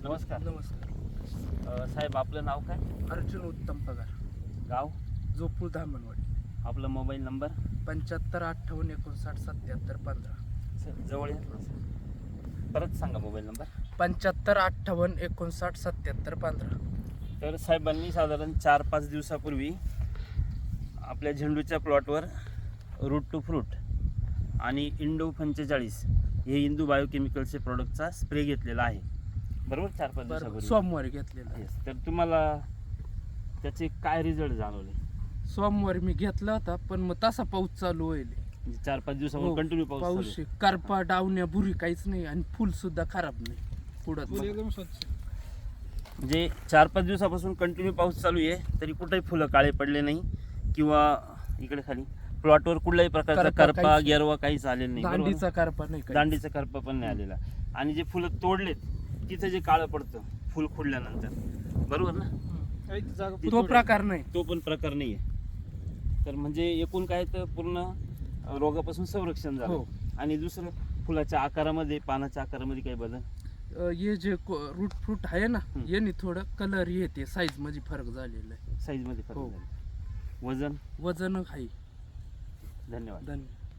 नमस्कार. नमस्कार. साहेब आपलं नाव काय? अर्जुन उत्तम पगार, गाव? जोपूर धामणवाडी. आपला मोबाईल नंबर? 7558597715. जवळ आहे थोडंसं. परत सांगा मोबाईल नंबर. 7558597715. तर साहेबांनी साधारण 4-5 दिवसापूर्वी आपल्या झेंडूच्या प्लॉटवर रूट टू फ्रूट आणि इंडो 45 हे इंदू बायोकेमिकलचे प्रोडक्टचा स्प्रे घेतलेला आहे, बरोबर? 4-5 दिवसापूर्वी सोमवारी घेतलेला. येस. तर तुम्हाला त्याचे काय रिझल्ट जाणवले? सोमवारी मी घेतला होता, पण मग तसा पाऊस चालू होईल. 4-5 दिवसापासून कंटिन्यू पाऊस पाऊस चालू आहे. करपा डावण्या बुरी काहीच नाही आणि फुल सुद्धा खराब नाही. पुढं एकदम स्वच्छ. म्हणजे 4-5 दिवसापासून कंटिन्यू पाऊस चालू आहे, तरी कुठेही फुलं काळे पडले नाही किंवा इकडे खाली प्लॉटवर कुठल्याही प्रकारचा करपा करपा काहीच- गेरवा काहीच आलेला नाही, बरोबर? दांडीचा करपा नाही काही. दांडीचा करपा पण नाही आलेला. आणि जे फुलं तोडलेत तिथं जे काळं पडतं फुल खोडल्यानंतर, बरोबर ना? काही जागा तो प्रकार नाही. तो पण प्रकार नाही आहे. तर म्हणजे एकूण काय तर पूर्ण रोगापासून संरक्षण झालं. हो. आणि दुसरं फुलाच्या आकारामध्ये, पानाच्या आकारामध्ये काही बदल? हे जे रूट फ्रूट आहे ना, याने थोडं कलर येते, साईज मध्ये फरक झालेला आहे. साईजमध्ये फरक हो. झाला. वजन? वजन आहे. धन्यवाद. धन्यवाद.